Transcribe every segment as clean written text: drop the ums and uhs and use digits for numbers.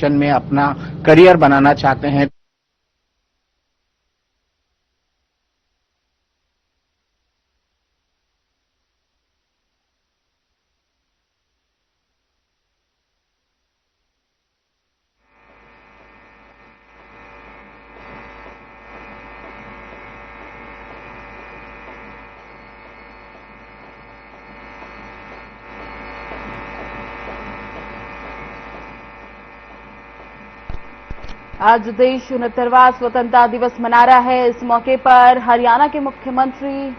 में अपना करियर बनाना चाहते हैं। आज देश 69वां स्वतंत्रता दिवस मना रहा है। इस मौके पर हरियाणा के मुख्यमंत्री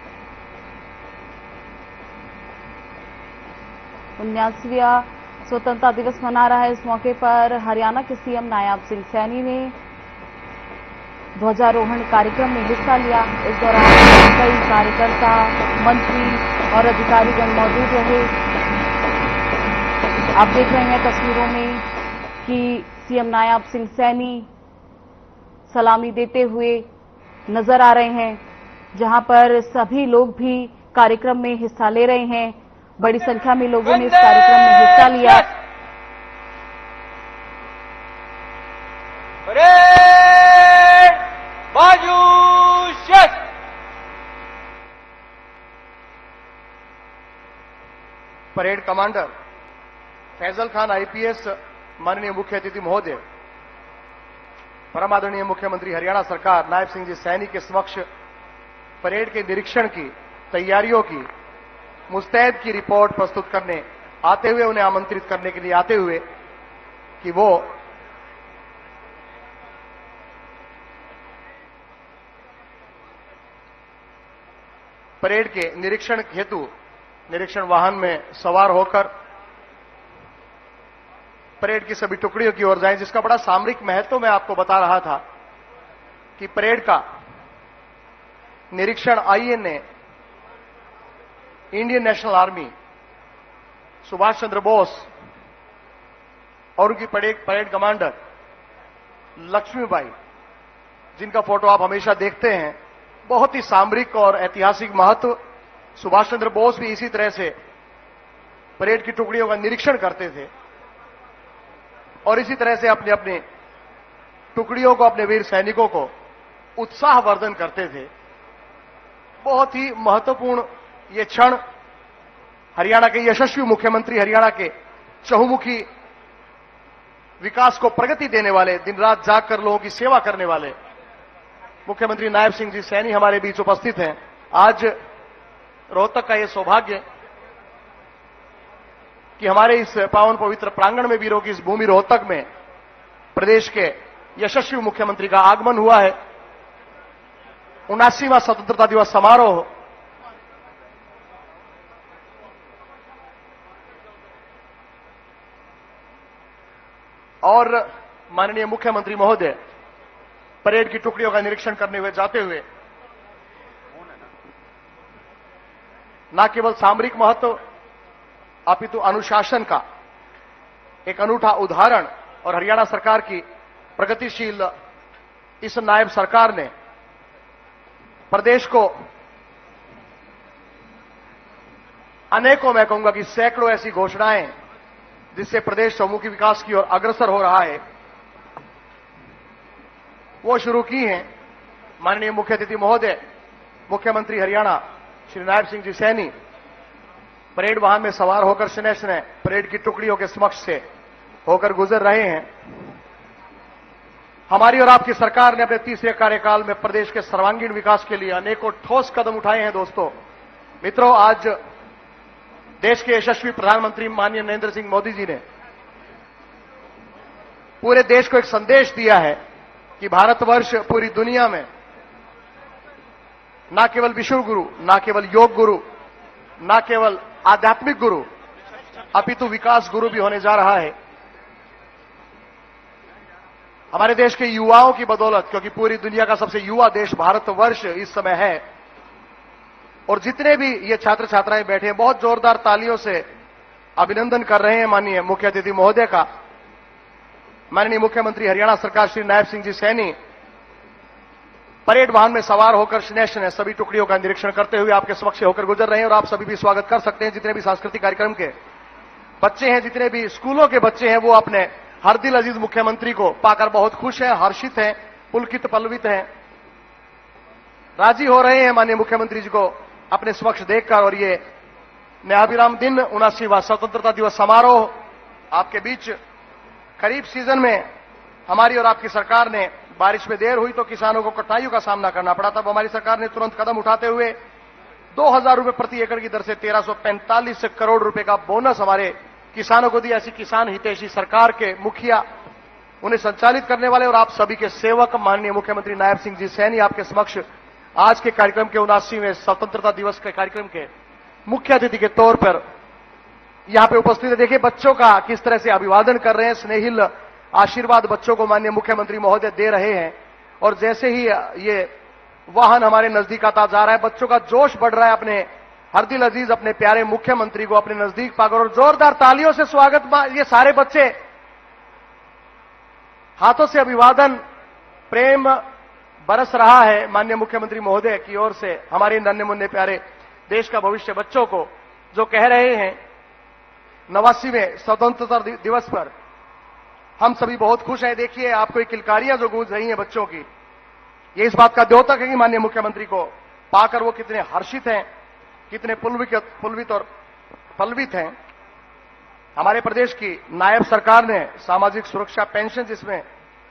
79वां स्वतंत्रता दिवस मना रहा है। इस मौके पर हरियाणा के सीएम नायब सिंह सैनी ने ध्वजारोहण कार्यक्रम में हिस्सा लिया। इस दौरान कई कार्यकर्ता, मंत्री और अधिकारीगण मौजूद रहे। आप देख रहे हैं तस्वीरों में कि सीएम नायब सिंह सैनी सलामी देते हुए नजर आ रहे हैं, जहां पर सभी लोग भी कार्यक्रम में हिस्सा ले रहे हैं। बड़ी संख्या में लोगों ने इस कार्यक्रम में हिस्सा लिया। Parade commander Faisal Khan IPS, माननीय मुख्य अतिथि महोदय, परम आदरणीय मुख्यमंत्री हरियाणा सरकार नायब सिंह जी सैनी के समक्ष परेड के निरीक्षण की तैयारियों की मुस्तैद की रिपोर्ट प्रस्तुत करने आते हुए, उन्हें आमंत्रित करने के लिए आते हुए कि वो परेड के निरीक्षण हेतु निरीक्षण वाहन में सवार होकर परेड की सभी टुकड़ियों की ओर जाएं, जिसका बड़ा सामरिक महत्व मैं आपको बता रहा था कि परेड का निरीक्षण INA Indian National Army Subhash Chandra Bose और उनकी परेड कमांडर लक्ष्मीबाई, जिनका फोटो आप हमेशा देखते हैं, बहुत ही सामरिक और ऐतिहासिक महत्व। सुभाष चंद्र बोस भी इसी तरह से परेड की टुकड़ियों का निरीक्षण करते थे और इसी तरह से अपने अपने टुकड़ियों को, अपने वीर सैनिकों को उत्साहवर्धन करते थे। बहुत ही महत्वपूर्ण ये क्षण हरियाणा के यशस्वी मुख्यमंत्री, हरियाणा के चहुमुखी विकास को प्रगति देने वाले, दिन रात जागकर लोगों की सेवा करने वाले मुख्यमंत्री नायब सिंह जी सैनी हमारे बीच उपस्थित हैं। आज रोहतक का ये सौभाग्य कि हमारे इस पावन पवित्र प्रांगण में, वीरों की इस भूमि रोहतक में प्रदेश के यशस्वी मुख्यमंत्री का आगमन हुआ है। 79वां स्वतंत्रता दिवस समारोह और माननीय मुख्यमंत्री महोदय परेड की टुकड़ियों का निरीक्षण करने हुए जाते हुए न केवल सामरिक महत्व अपितु अनुशासन का एक अनूठा उदाहरण और हरियाणा सरकार की प्रगतिशील इस नायब सरकार ने प्रदेश को अनेकों, मैं कहूंगा कि सैकड़ों ऐसी घोषणाएं जिससे प्रदेश चहुमुखी विकास की ओर अग्रसर हो रहा है, वो शुरू की हैं। माननीय मुख्य अतिथि महोदय मुख्यमंत्री हरियाणा श्री नायब सिंह जी सैनी परेड वाहन में सवार होकर शनय शनय परेड की टुकड़ियों के समक्ष से होकर गुजर रहे हैं। हमारी और आपकी सरकार ने अपने तीसरे कार्यकाल में प्रदेश के सर्वांगीण विकास के लिए अनेकों ठोस कदम उठाए हैं। दोस्तों, मित्रों, आज देश के यशस्वी प्रधानमंत्री माननीय नरेंद्र सिंह मोदी जी ने पूरे देश को एक संदेश दिया है कि भारतवर्ष पूरी दुनिया में न केवल विश्व गुरु, न केवल योग गुरु, न केवल आध्यात्मिक गुरु अपितु विकास गुरु भी होने जा रहा है। हमारे देश के युवाओं की बदौलत, क्योंकि पूरी दुनिया का सबसे युवा देश भारतवर्ष इस समय है, और जितने भी ये छात्र छात्राएं बैठे हैं, बहुत जोरदार तालियों से अभिनंदन कर रहे हैं माननीय मुख्य अतिथि महोदय का। माननीय मुख्यमंत्री हरियाणा सरकार श्री नायब सिंह जी सैनी परेड वाहन में सवार होकर शनय शनय सभी टुकड़ियों का निरीक्षण करते हुए आपके समक्ष होकर गुजर रहे हैं और आप सभी भी स्वागत कर सकते हैं। जितने भी सांस्कृतिक कार्यक्रम के बच्चे हैं, जितने भी स्कूलों के बच्चे हैं, वो अपने हर दिल अजीज मुख्यमंत्री को पाकर बहुत खुश हैं, हर्षित हैं, पुलकित पल्लवित हैं, राजी हो रहे हैं माननीय मुख्यमंत्री जी को अपने समक्ष देखकर। और ये न्यायाभिराम दिन 79वां स्वतंत्रता दिवस समारोह आपके बीच। खरीफ सीजन में हमारी और आपकी सरकार ने, बारिश में देर हुई तो किसानों को कठिनाइयों का सामना करना पड़ा, तब हमारी सरकार ने तुरंत कदम उठाते हुए 2000 रुपए प्रति एकड़ की दर से 1345 करोड़ रुपए का बोनस हमारे किसानों को दिया। ऐसी किसान हितैषी सरकार के मुखिया, उन्हें संचालित करने वाले और आप सभी के सेवक माननीय मुख्यमंत्री नायब सिंह जी सैनी आपके समक्ष आज के कार्यक्रम के 79वें स्वतंत्रता दिवस के कार्यक्रम के मुख्य अतिथि के तौर पर यहां पे उपस्थित है। देखिए बच्चों का किस तरह से अभिवादन कर रहे हैं, स्नेहिल आशीर्वाद बच्चों को माननीय मुख्यमंत्री महोदय दे रहे हैं। और जैसे ही ये वाहन हमारे नजदीक आता जा रहा है, बच्चों का जोश बढ़ रहा है अपने हर दिल अजीज अपने प्यारे मुख्यमंत्री को अपने नजदीक पाकर। और जोरदार तालियों से स्वागत। ये सारे बच्चे हाथों से अभिवादन, प्रेम बरस रहा है माननीय मुख्यमंत्री महोदय की ओर से हमारे नन्हे मुन्ने प्यारे देश का भविष्य बच्चों को, जो कह रहे हैं 89वें स्वतंत्रता दिवस पर हम सभी बहुत खुश हैं। देखिए आपको ये किलकारियां जो गूंज रही हैं बच्चों की, ये इस बात का द्योतक है कि माननीय मुख्यमंत्री को पाकर वो कितने हर्षित हैं, कितने पुलवित और पल्लवित हैं। हमारे प्रदेश की नायब सरकार ने सामाजिक सुरक्षा पेंशन, जिसमें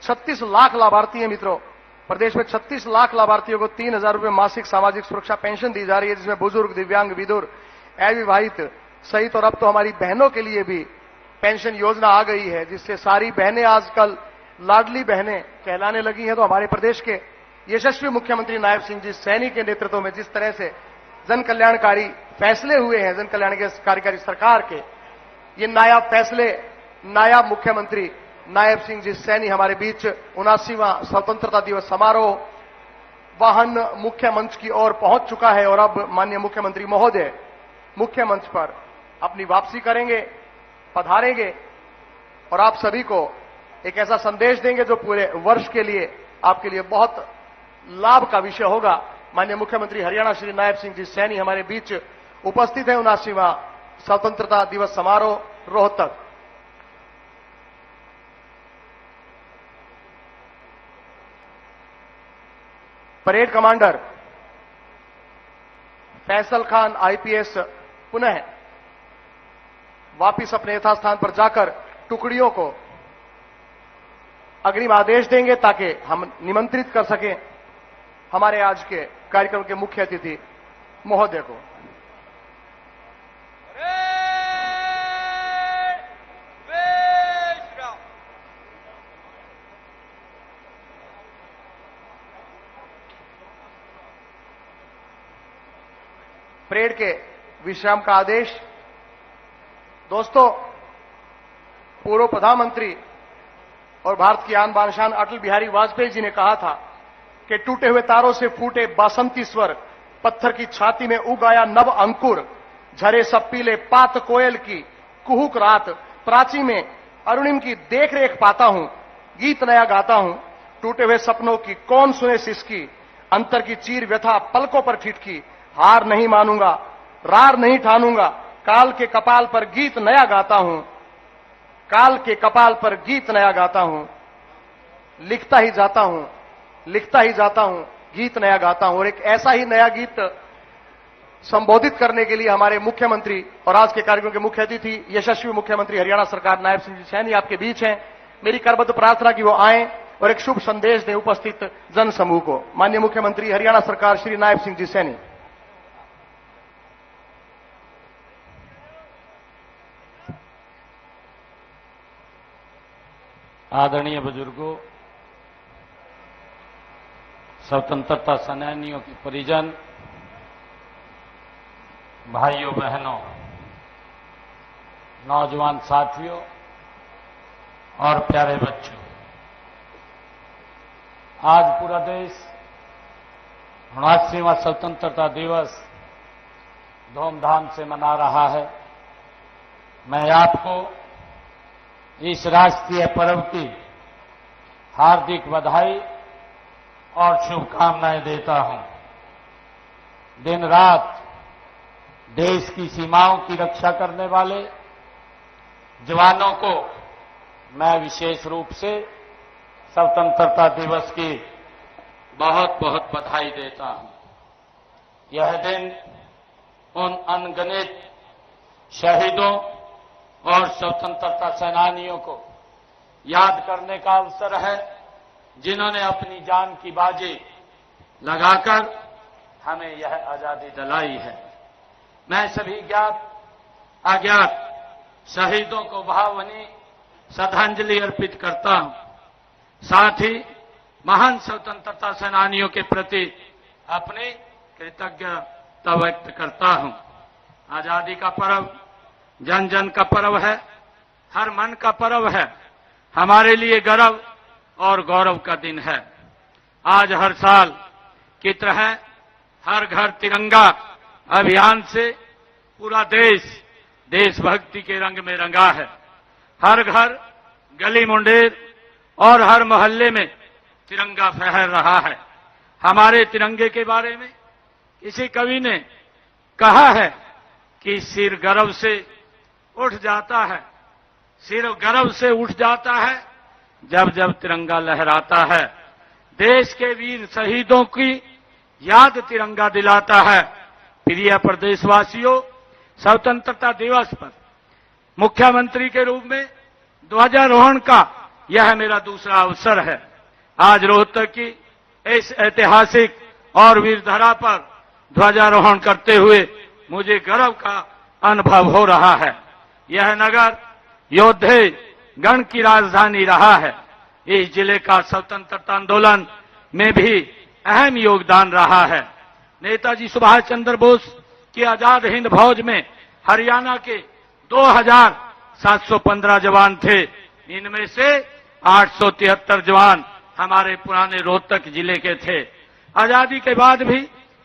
36 लाख लाभार्थी हैं मित्रों, प्रदेश में 36 लाख लाभार्थियों को 3000 रुपए मासिक सामाजिक सुरक्षा पेंशन दी जा रही है, जिसमें बुजुर्ग, दिव्यांग, विधुर, अविवाहित सहित और अब तो हमारी बहनों के लिए भी पेंशन योजना आ गई है, जिससे सारी बहनें आजकल लाडली बहनें कहलाने लगी हैं। तो हमारे प्रदेश के यशस्वी मुख्यमंत्री नायब सिंह जी सैनी के नेतृत्व में जिस तरह से जन कल्याणकारी फैसले हुए हैं जन कल्याण के कार्यकारी सरकार के, ये नायाब फैसले, नायाब मुख्यमंत्री नायब सिंह जी सैनी हमारे बीच 79वां स्वतंत्रता दिवस समारोह वाहन मुख्य मंच की ओर पहुंच चुका है। और अब माननीय मुख्यमंत्री महोदय मुख्य मंच पर अपनी वापसी करेंगे, पधारेंगे और आप सभी को एक ऐसा संदेश देंगे जो पूरे वर्ष के लिए आपके लिए बहुत लाभ का विषय होगा। माननीय मुख्यमंत्री हरियाणा श्री नायब सिंह जी सैनी हमारे बीच उपस्थित है 79वां स्वतंत्रता दिवस समारोह Rohtak. Parade commander Faisal Khan IPS पुनः वापिस अपने यथास्थान पर जाकर टुकड़ियों को अग्रिम आदेश देंगे ताकि हम निमंत्रित कर सकें हमारे आज के कार्यक्रम के मुख्य अतिथि महोदय को। परेड के विश्राम का आदेश। दोस्तों, पूर्व प्रधानमंत्री और भारत की आन बान शान अटल बिहारी वाजपेयी जी ने कहा था कि टूटे हुए तारों से फूटे बासंती स्वर, पत्थर की छाती में उग आया नव अंकुर, झरे सब पीले पात कोयल की कुहुक रात, प्राची में अरुणिम की देख रेख पाता हूं, गीत नया गाता हूं, टूटे हुए सपनों की कौन सुने सिसकी, अंतर की चीर व्यथा पलकों पर ठिठकी, हार नहीं मानूंगा, रार नहीं ठानूंगा, काल के कपाल पर गीत नया गाता हूं, काल के कपाल पर गीत नया गाता हूं, लिखता ही जाता हूं, लिखता ही जाता हूं, गीत नया गाता हूं। और एक ऐसा ही नया गीत संबोधित करने के लिए हमारे मुख्यमंत्री और आज के कार्यक्रम के मुख्य अतिथि यशस्वी मुख्यमंत्री हरियाणा सरकार नायब सिंह जी सैनी आपके बीच हैं। मेरी करबद्ध प्रार्थना की वो आए और एक शुभ संदेश दें उपस्थित जन समूह को। माननीय मुख्यमंत्री हरियाणा सरकार श्री नायब सिंह जी सैनी। आदरणीय बुजुर्गों, स्वतंत्रता सेनानियों के परिजन, भाइयों बहनों, नौजवान साथियों और प्यारे बच्चों, आज पूरा देश 79वां स्वतंत्रता दिवस धूमधाम से मना रहा है। मैं आपको इस राष्ट्रीय पर्व की हार्दिक बधाई और शुभकामनाएं देता हूं। दिन रात देश की सीमाओं की रक्षा करने वाले जवानों को मैं विशेष रूप से स्वतंत्रता दिवस की बहुत बहुत बधाई देता हूं। यह दिन उन अनगिनत शहीदों और स्वतंत्रता सेनानियों को याद करने का अवसर है, जिन्होंने अपनी जान की बाजी लगाकर हमें यह आजादी दिलाई है। मैं सभी ज्ञात अज्ञात शहीदों को भावभीनी श्रद्धांजलि अर्पित करता हूं। साथ ही महान स्वतंत्रता सेनानियों के प्रति अपनी कृतज्ञता व्यक्त करता हूं। आजादी का पर्व जन जन का पर्व है, हर मन का पर्व है। हमारे लिए गर्व और गौरव का दिन है। आज हर साल की तरह हर घर तिरंगा अभियान से पूरा देश देशभक्ति के रंग में रंगा है। हर घर, गली मुंडेर और हर मोहल्ले में तिरंगा फहर रहा है। हमारे तिरंगे के बारे में किसी कवि ने कहा है कि सिर गर्व से उठ जाता है, सिर गर्व से उठ जाता है जब जब तिरंगा लहराता है। देश के वीर शहीदों की याद तिरंगा दिलाता है। प्रिय प्रदेशवासियों, स्वतंत्रता दिवस पर मुख्यमंत्री के रूप में ध्वजारोहण का यह मेरा दूसरा अवसर है। आज रोहतक की इस ऐतिहासिक और वीरधरा पर ध्वजारोहण करते हुए मुझे गर्व का अनुभव हो रहा है। यह नगर योद्धे गण की राजधानी रहा है। इस जिले का स्वतंत्रता आंदोलन में भी अहम योगदान रहा है। नेताजी सुभाष चंद्र बोस की आजाद हिंद फौज में हरियाणा के 2715 जवान थे। इनमें से 873 जवान हमारे पुराने रोहतक जिले के थे। आजादी के बाद भी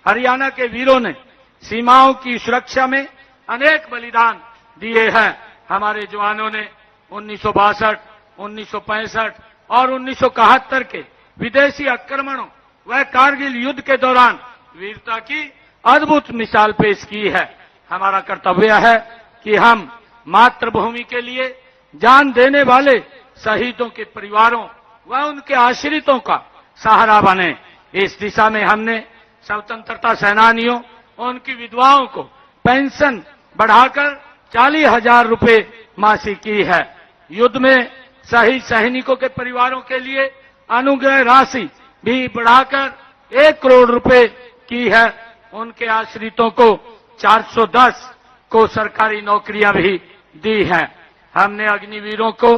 हरियाणा के वीरों ने सीमाओं की सुरक्षा में अनेक बलिदान दिए हैं। हमारे जवानों ने 1962, 1965 और 1971 के विदेशी आक्रमणों व कारगिल युद्ध के दौरान वीरता की अद्भुत मिसाल पेश की है। हमारा कर्तव्य है कि हम मातृभूमि के लिए जान देने वाले शहीदों के परिवारों व उनके आश्रितों का सहारा बने। इस दिशा में हमने स्वतंत्रता सेनानियों और उनकी विधवाओं को पेंशन बढ़ाकर 40,000 रुपए मासिक की है। युद्ध में शहीद सैनिकों के परिवारों के लिए अनुग्रह राशि भी बढ़ाकर 1 करोड़ रुपए की है। उनके आश्रितों को 410 को सरकारी नौकरियां भी दी हैं। हमने अग्निवीरों को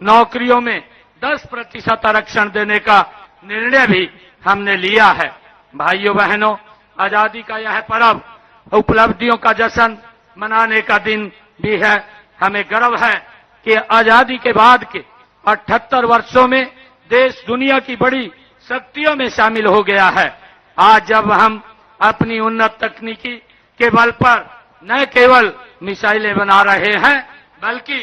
नौकरियों में 10% आरक्षण देने का निर्णय भी हमने लिया है। भाइयों बहनों, आजादी का यह पर्व उपलब्धियों का जश्न मनाने का दिन भी है। हमें गर्व है कि आजादी के बाद के 78 वर्षों में देश दुनिया की बड़ी शक्तियों में शामिल हो गया है। आज जब हम अपनी उन्नत तकनीकी के बल पर न केवल मिसाइलें बना रहे हैं, बल्कि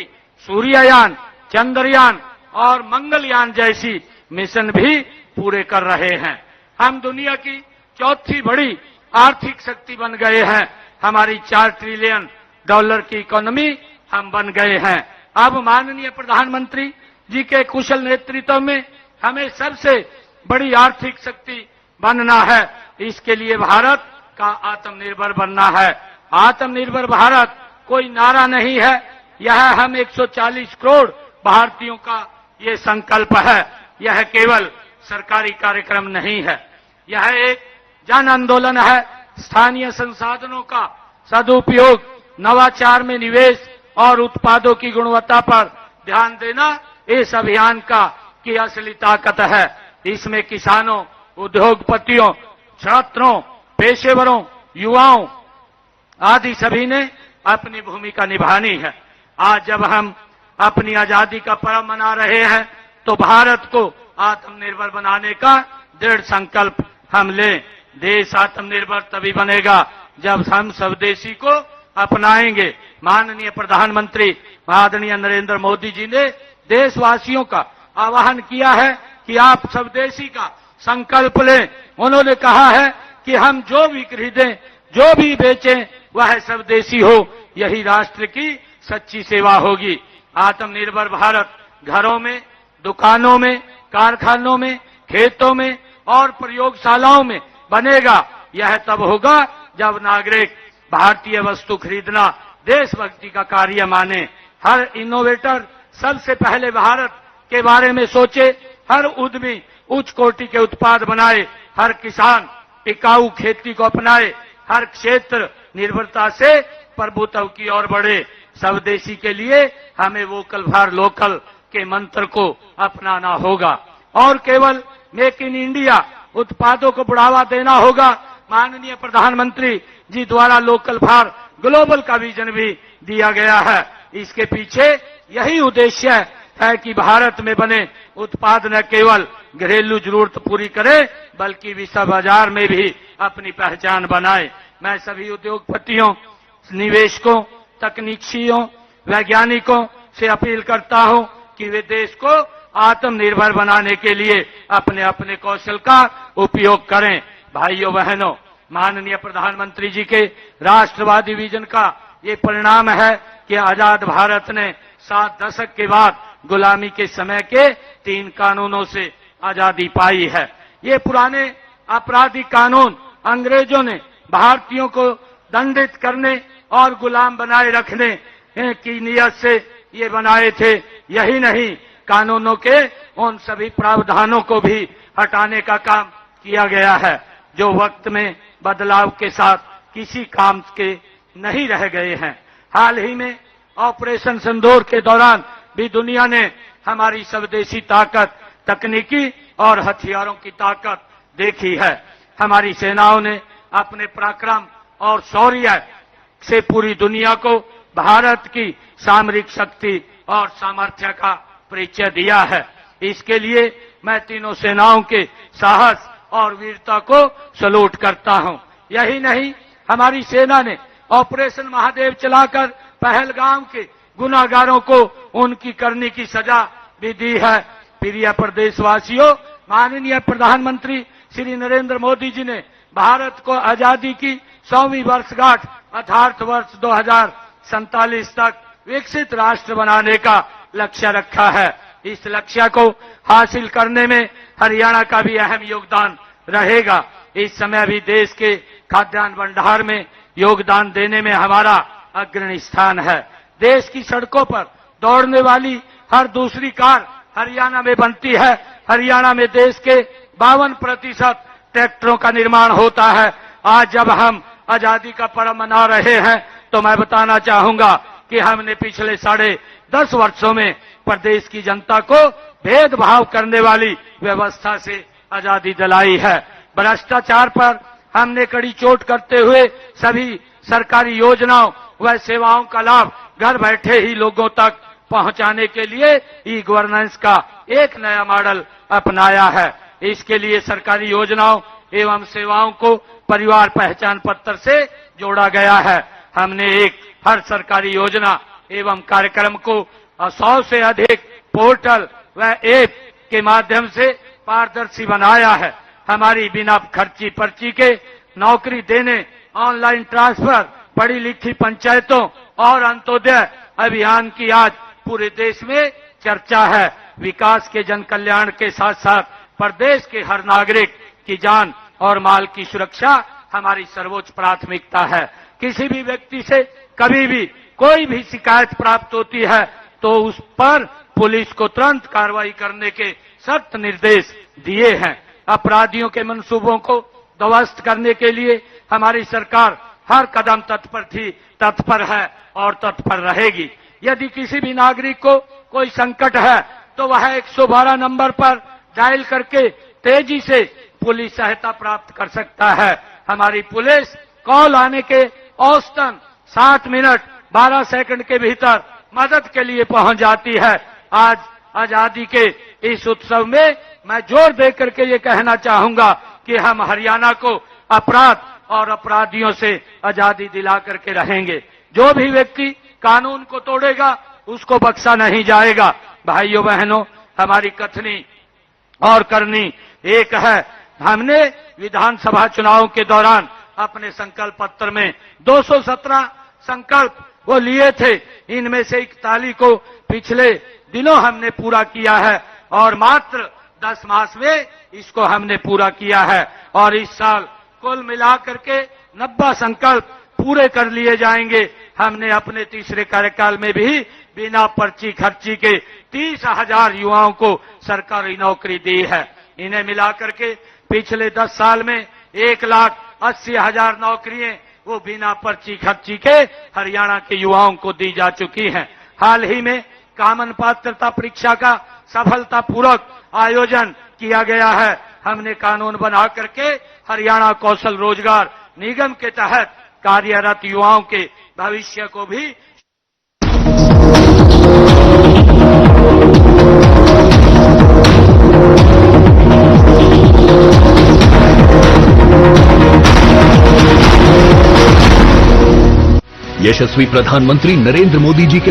सूर्ययान, चंद्रयान और मंगलयान जैसी मिशन भी पूरे कर रहे हैं। हम दुनिया की चौथी बड़ी आर्थिक शक्ति बन गए हैं। हमारी 4 ट्रिलियन डॉलर की इकोनॉमी हम बन गए हैं। अब माननीय प्रधानमंत्री जी के कुशल नेतृत्व में हमें सबसे बड़ी आर्थिक शक्ति बनना है। इसके लिए भारत का आत्मनिर्भर बनना है। आत्मनिर्भर भारत कोई नारा नहीं है, यह हम 140 करोड़ भारतीयों का ये संकल्प है। यह केवल सरकारी कार्यक्रम नहीं है, यह एक जन आंदोलन है। स्थानीय संसाधनों का सदुपयोग, नवाचार में निवेश और उत्पादों की गुणवत्ता पर ध्यान देना इस अभियान का की असली ताकत है। इसमें किसानों, उद्योगपतियों, छात्रों, पेशेवरों, युवाओं आदि सभी ने अपनी भूमिका निभानी है। आज जब हम अपनी आजादी का पर्व मना रहे हैं, तो भारत को आत्मनिर्भर बनाने का दृढ़ संकल्प हम लें। देश आत्मनिर्भर तभी बनेगा जब हम स्वदेशी को अपनाएंगे। माननीय प्रधानमंत्री आदरणीय नरेंद्र मोदी जी ने देशवासियों का आह्वान किया है कि आप स्वदेशी का संकल्प लें। उन्होंने कहा है कि हम जो भी खरीदें, जो भी बेचें, वह स्वदेशी हो। यही राष्ट्र की सच्ची सेवा होगी। आत्मनिर्भर भारत घरों में, दुकानों में, कारखानों में, खेतों में और प्रयोगशालाओं में बनेगा। यह तब होगा जब नागरिक भारतीय वस्तु खरीदना देशभक्ति का कार्य माने। हर इनोवेटर सबसे पहले भारत के बारे में सोचे, हर उद्यमी उच्च कोटि के उत्पाद बनाए, हर किसान टिकाऊ खेती को अपनाए, हर क्षेत्र निर्भरता से प्रभुत्व की ओर बढ़े। स्वदेशी के लिए हमें वोकल फॉर लोकल के मंत्र को अपनाना होगा और केवल मेक इन इंडिया उत्पादों को बढ़ावा देना होगा। माननीय प्रधानमंत्री जी द्वारा लोकल फॉर ग्लोबल का विजन भी दिया गया है। इसके पीछे यही उद्देश्य है कि भारत में बने उत्पाद न केवल घरेलू जरूरत पूरी करे बल्कि विश्व बाजार में भी अपनी पहचान बनाए। मैं सभी उद्योगपतियों, निवेशकों, तकनीशियों, वैज्ञानिकों से अपील करता हूं कि वे देश को आत्मनिर्भर बनाने के लिए अपने अपने कौशल का उपयोग करें। भाइयों बहनों, माननीय प्रधानमंत्री जी के राष्ट्रवादी विजन का ये परिणाम है कि आजाद भारत ने 7 दशक के बाद गुलामी के समय के 3 कानूनों से आजादी पाई है। ये पुराने आपराधिक कानून अंग्रेजों ने भारतीयों को दंडित करने और गुलाम बनाए रखने की नीयत से ये बनाए थे। यही नहीं, कानूनों के उन सभी प्रावधानों को भी हटाने का काम किया गया है जो वक्त में बदलाव के साथ किसी काम के नहीं रह गए हैं। हाल ही में ऑपरेशन सिंदूर के दौरान भी दुनिया ने हमारी स्वदेशी ताकत, तकनीकी और हथियारों की ताकत देखी है। हमारी सेनाओं ने अपने पराक्रम और शौर्य से पूरी दुनिया को भारत की सामरिक शक्ति और सामर्थ्य का परिचय दिया है। इसके लिए मैं तीनों सेनाओं के साहस और वीरता को सलूट करता हूं। यही नहीं, हमारी सेना ने ऑपरेशन महादेव चलाकर पहलगाम के गुनाहगारों को उनकी करनी की सजा भी दी है। प्रिय प्रदेशवासियों, माननीय प्रधानमंत्री श्री नरेंद्र मोदी जी ने भारत को आजादी की 100वीं वर्षगांठ अर्थात वर्ष 2047 तक विकसित राष्ट्र बनाने का लक्ष्य रखा है। इस लक्ष्य को हासिल करने में हरियाणा का भी अहम योगदान रहेगा। इस समय भी देश के खाद्यान्न भंडार में योगदान देने में हमारा अग्रणी स्थान है। देश की सड़कों पर दौड़ने वाली हर दूसरी कार हरियाणा में बनती है। हरियाणा में देश के 52% ट्रैक्टरों का निर्माण होता है। आज जब हम आजादी का पर्व मना रहे हैं तो मैं बताना चाहूंगा कि हमने पिछले 10.5 वर्षों में प्रदेश की जनता को भेदभाव करने वाली व्यवस्था से आजादी दिलाई है। भ्रष्टाचार पर हमने कड़ी चोट करते हुए सभी सरकारी योजनाओं व सेवाओं का लाभ घर बैठे ही लोगों तक पहुंचाने के लिए ई गवर्नेंस का एक नया मॉडल अपनाया है। इसके लिए सरकारी योजनाओं एवं सेवाओं को परिवार पहचान पत्र से जोड़ा गया है। हमने हर सरकारी योजना एवं कार्यक्रम को 100 से अधिक पोर्टल व ऐप के माध्यम से पारदर्शी बनाया है। हमारी बिना खर्ची पर्ची के नौकरी देने, ऑनलाइन ट्रांसफर, पढ़ी लिखी पंचायतों और अंत्योदय अभियान की आज पूरे देश में चर्चा है। विकास के जन कल्याण के साथ साथ प्रदेश के हर नागरिक की जान और माल की सुरक्षा हमारी सर्वोच्च प्राथमिकता है। किसी भी व्यक्ति से कभी भी कोई भी शिकायत प्राप्त होती है तो उस पर पुलिस को तुरंत कार्रवाई करने के सख्त निर्देश दिए हैं। अपराधियों के मंसूबों को ध्वस्त करने के लिए हमारी सरकार हर कदम तत्पर है और तत्पर रहेगी। यदि किसी भी नागरिक को कोई संकट है तो वह 112 नंबर पर डायल करके तेजी से पुलिस सहायता प्राप्त कर सकता है। हमारी पुलिस कॉल आने के औसतन 7 मिनट 12 सेकंड के भीतर मदद के लिए पहुंच जाती है। आज आजादी के इस उत्सव में मैं जोर देकर के ये कहना चाहूंगा कि हम हरियाणा को अपराध और अपराधियों से आजादी दिला करके रहेंगे। जो भी व्यक्ति कानून को तोड़ेगा उसको बख्शा नहीं जाएगा। भाइयों बहनों, हमारी कथनी और करनी एक है। हमने विधानसभा चुनाव के दौरान अपने संकल्प पत्र में 217 संकल्प वो लिए थे। इनमें से 41 को पिछले दिनों हमने पूरा किया है और मात्र 10 मास में इसको हमने पूरा किया है और इस साल कुल मिलाकर के 90 संकल्प पूरे कर लिए जाएंगे। हमने अपने तीसरे कार्यकाल में भी बिना पर्ची खर्ची के 30,000 युवाओं को सरकारी नौकरी दी है। इन्हें मिलाकर के पिछले 10 साल में 1,80,000 नौकरियां वो बिना पर्ची खर्ची के हरियाणा के युवाओं को दी जा चुकी हैं। हाल ही में कॉमन पात्रता परीक्षा का सफलतापूर्वक आयोजन किया गया है। हमने कानून बना करके हरियाणा कौशल रोजगार निगम के तहत कार्यरत युवाओं के भविष्य को भी यशस्वी प्रधानमंत्री नरेंद्र मोदी जी के